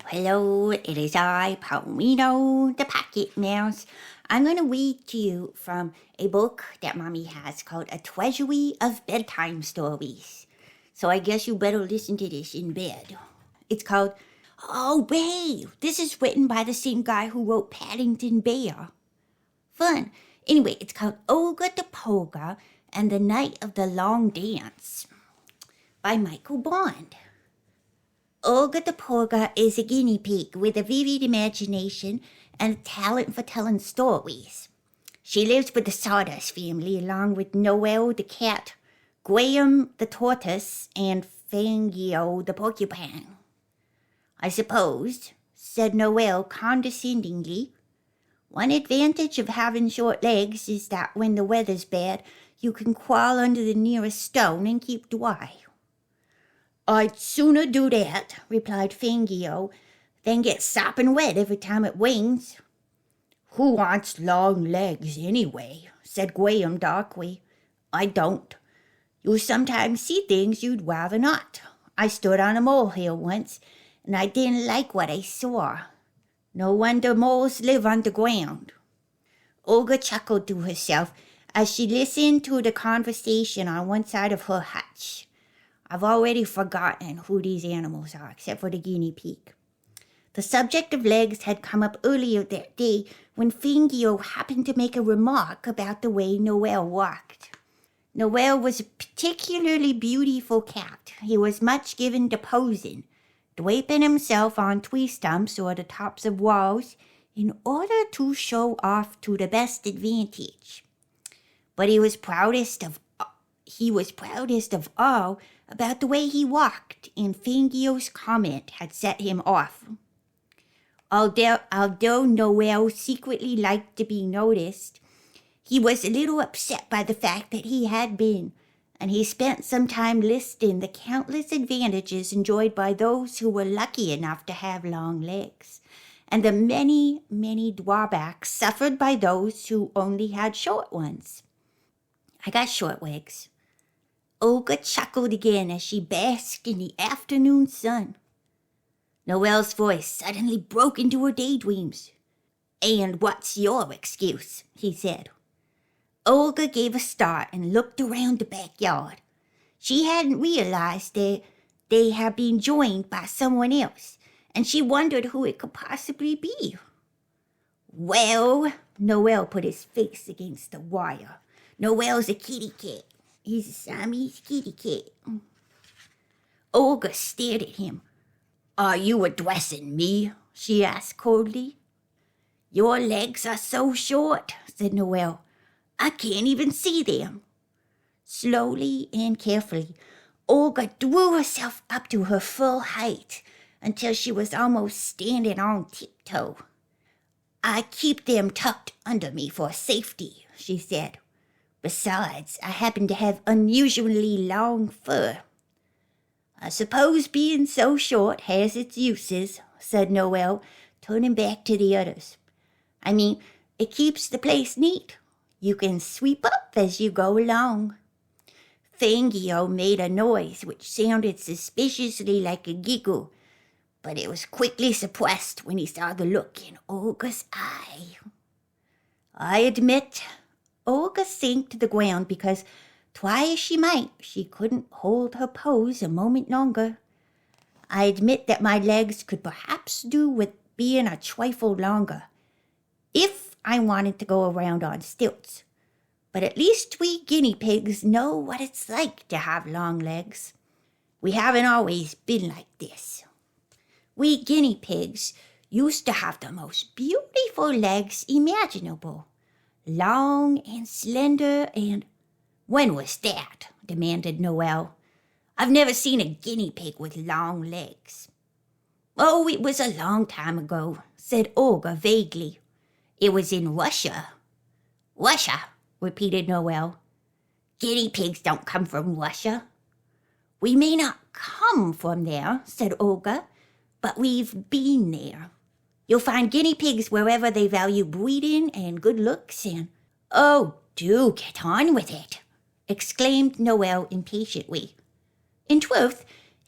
hello, it is I, Pierino, the Pocket Mouse. I'm going to read to you from a book that Mommy has called A Treasury of Bedtime Stories. So I guess you better listen to this in bed. It's called, oh wait, this is written by the same guy who wrote Paddington Bear. Fun. Anyway, it's called Olga Da Polga and the Night of the Long Dance by Michael Bond. Olga Da Polga is a guinea pig with a vivid imagination and a talent for telling stories. She lives with the Sawdust family along with Noel the cat, Graham the tortoise, and Fangio the porcupine. I suppose, said Noel condescendingly, one advantage of having short legs is that when the weather's bad, you can crawl under the nearest stone and keep dry. I'd sooner do that, replied Fangio, than get sopping wet every time it rains. Who wants long legs anyway, said Graham darkly. I don't. You sometimes see things you'd rather not. I stood on a molehill once, and I didn't like what I saw. No wonder moles live underground. Olga chuckled to herself as she listened to the conversation on one side of her hutch. I've already forgotten who these animals are, except for the guinea pig. The subject of legs had come up earlier that day when Fangio happened to make a remark about the way Noel walked. Noel was a particularly beautiful cat. He was much given to posing, draping himself on tree stumps or the tops of walls in order to show off to the best advantage. But he was proudest of all about the way he walked, and Fangio's comment had set him off. Although Noel secretly liked to be noticed, he was a little upset by the fact that he had been, and he spent some time listing the countless advantages enjoyed by those who were lucky enough to have long legs, and the many, many drawbacks suffered by those who only had short ones. I got short legs. Olga chuckled again as she basked in the afternoon sun. Noel's voice suddenly broke into her daydreams. And what's your excuse? He said. Olga gave a start and looked around the backyard. She hadn't realized that they had been joined by someone else, and she wondered who it could possibly be. Well, Noel put his face against the wire. Noel's a kitty cat. He's a Siamese kitty cat. Olga stared at him. Are you addressing me? She asked coldly. Your legs are so short, said Noel. I can't even see them. Slowly and carefully, Olga drew herself up to her full height until she was almost standing on tiptoe. I keep them tucked under me for safety, she said. Besides, I happen to have unusually long fur. I suppose being so short has its uses, said Noel, turning back to the others. I mean, it keeps the place neat. You can sweep up as you go along. Fangio made a noise which sounded suspiciously like a giggle, but it was quickly suppressed when he saw the look in Olga's eye. I admit, Olga sank to the ground because, try as she might, she couldn't hold her pose a moment longer. I admit that my legs could perhaps do with being a trifle longer, if I wanted to go around on stilts. But at least we guinea pigs know what it's like to have long legs. We haven't always been like this. We guinea pigs used to have the most beautiful legs imaginable. Long and slender and... When was that? Demanded Noel. I've never seen a guinea pig with long legs. Oh, it was a long time ago, said Olga vaguely. It was in Russia. Russia, repeated Noel. Guinea pigs don't come from Russia. We may not come from there, said Olga, but we've been there. You'll find guinea pigs wherever they value breeding and good looks and... Oh, do get on with it, exclaimed Noel impatiently. In truth,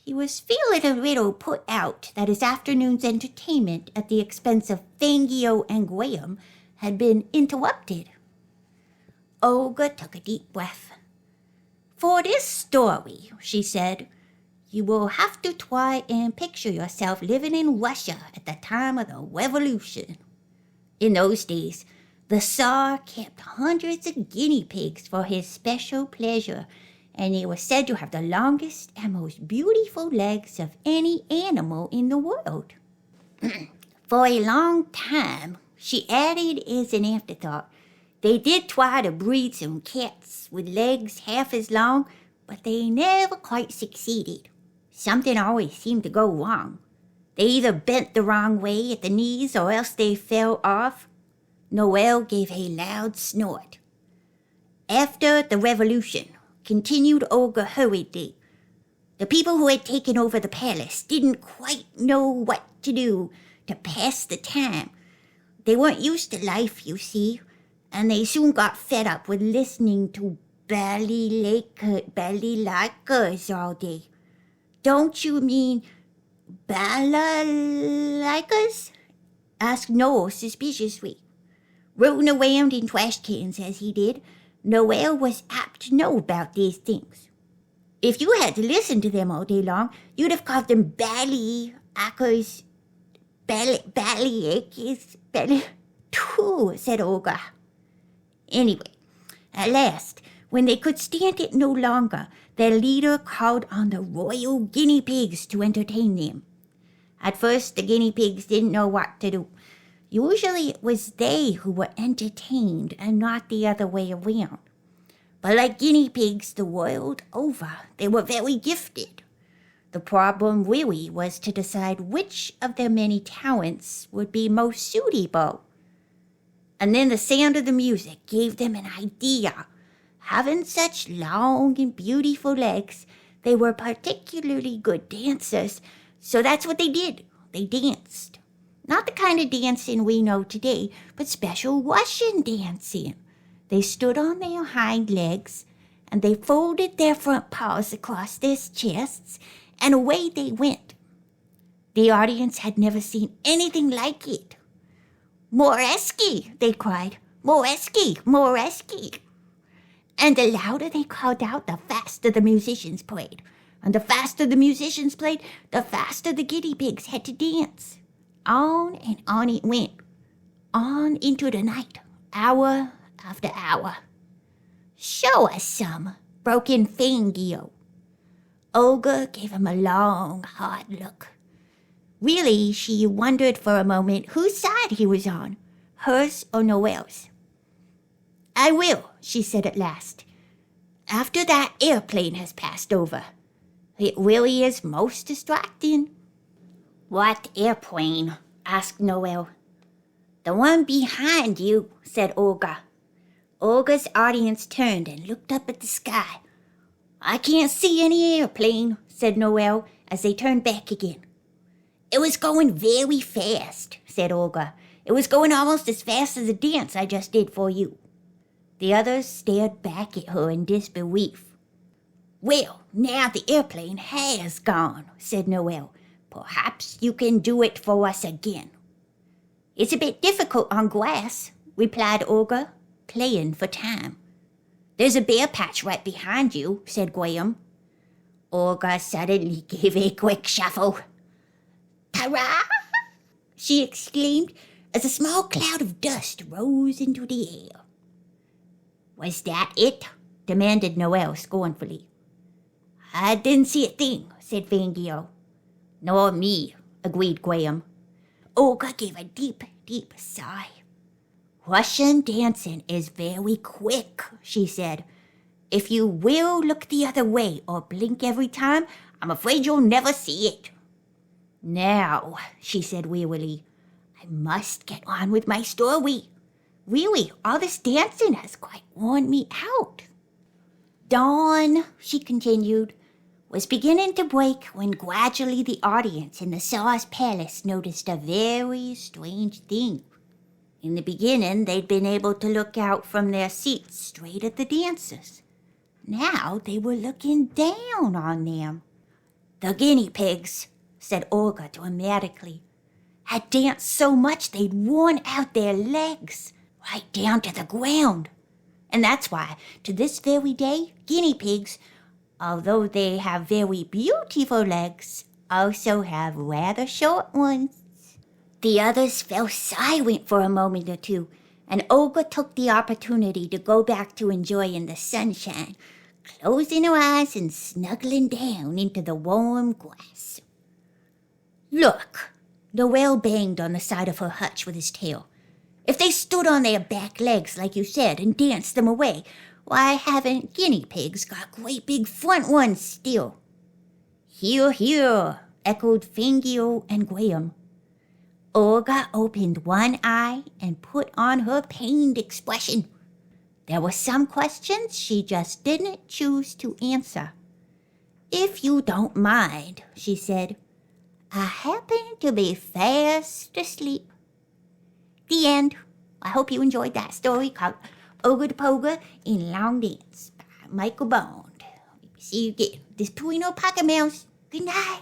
He was feeling a little put out that his afternoon's entertainment at the expense of Fangio and Graham had been interrupted. Olga took a deep breath. "For this story," she said, "you will have to try and picture yourself living in Russia at the time of the Revolution. In those days, the Tsar kept hundreds of guinea pigs for his special pleasure, and they were said to have the longest and most beautiful legs of any animal in the world. For a long time," she added as an afterthought, "they did try to breed some cats with legs half as long, but they never quite succeeded. Something always seemed to go wrong. They either bent the wrong way at the knees or else they fell off." Noel gave a loud snort. "After the Revolution," continued Olga hurriedly, "the people who had taken over the palace didn't quite know what to do to pass the time. They weren't used to life, you see, and they soon got fed up with listening to balalaicas all day. Don't you mean balalaicas?" asked Noel suspiciously. Rooting around in trash cans as he did, Noel was apt to know about these things. If you had to listen to them all day long, you'd have called them ballyacres, too, said Olga. Anyway, at last, when they could stand it no longer, their leader called on the royal guinea pigs to entertain them. At first, the guinea pigs didn't know what to do. Usually it was they who were entertained and not the other way around. But like guinea pigs the world over, they were very gifted. The problem really was to decide which of their many talents would be most suitable. And then the sound of the music gave them an idea. Having such long and beautiful legs, they were particularly good dancers, so that's what they did. They danced. Not the kind of dancing we know today, but special Russian dancing. They stood on their hind legs, and they folded their front paws across their chests, and away they went. The audience had never seen anything like it. "Moreski!" they cried. "Moreski! Moreski!" And the louder they called out, the faster the musicians played. And the faster the musicians played, the faster the guinea pigs had to dance. On and on it went, on into the night, hour after hour. "Show us some," broke in Fangio. Olga gave him a long, hard look. Really, she wondered for a moment whose side he was on, hers or Noel's. "I will," she said at last, "after that airplane has passed over. It really is most distracting." "What airplane?" asked Noel. "The one behind you," said Olga. Olga's audience turned and looked up at the sky. "I can't see any airplane," said Noel as they turned back again. "It was going very fast," said Olga. "It was going almost as fast as the dance I just did for you." The others stared back at her in disbelief. "Well, now the airplane has gone," said Noel. "Perhaps you can do it for us again." "It's a bit difficult on grass," replied Olga, playing for time. "There's a bare patch right behind you," said Graham. Olga suddenly gave a quick shuffle. "Ta-ra!" she exclaimed as a small cloud of dust rose into the air. "Was that it?" demanded Noel scornfully. "I didn't see a thing," said Fangio. "Nor me," agreed Graham. Olga gave a deep, deep sigh. "Russian dancing is very quick," she said. "If you will look the other way or blink every time, I'm afraid you'll never see it." "Now," she said wearily, "I must get on with my story. Really, all this dancing has quite worn me out." "Dawn," she continued, "was beginning to break when gradually the audience in the Tsar's palace noticed a very strange thing. In the beginning, they'd been able to look out from their seats straight at the dancers. Now they were looking down on them. The guinea pigs, said Olga dramatically, had danced so much they'd worn out their legs, right down to the ground. And that's why, to this very day, guinea pigs, although they have very beautiful legs, also have rather short ones. The others fell silent for a moment or two, and Olga took the opportunity to go back to enjoying the sunshine, closing her eyes and snuggling down into the warm grass. Look, Noel banged on the side of her hutch with his tail. If they stood on their back legs, like you said, and danced them away, why haven't guinea pigs got great big front ones still? Hear, hear, echoed Fangio and Graham. Olga opened one eye and put on her pained expression. There were some questions she just didn't choose to answer. If you don't mind, she said, I happen to be fast asleep. The end. I hope you enjoyed that story called Olga Da Polga in Long Dance by Michael Bond. See you again. This Pierino Pocket Mouse. Good night.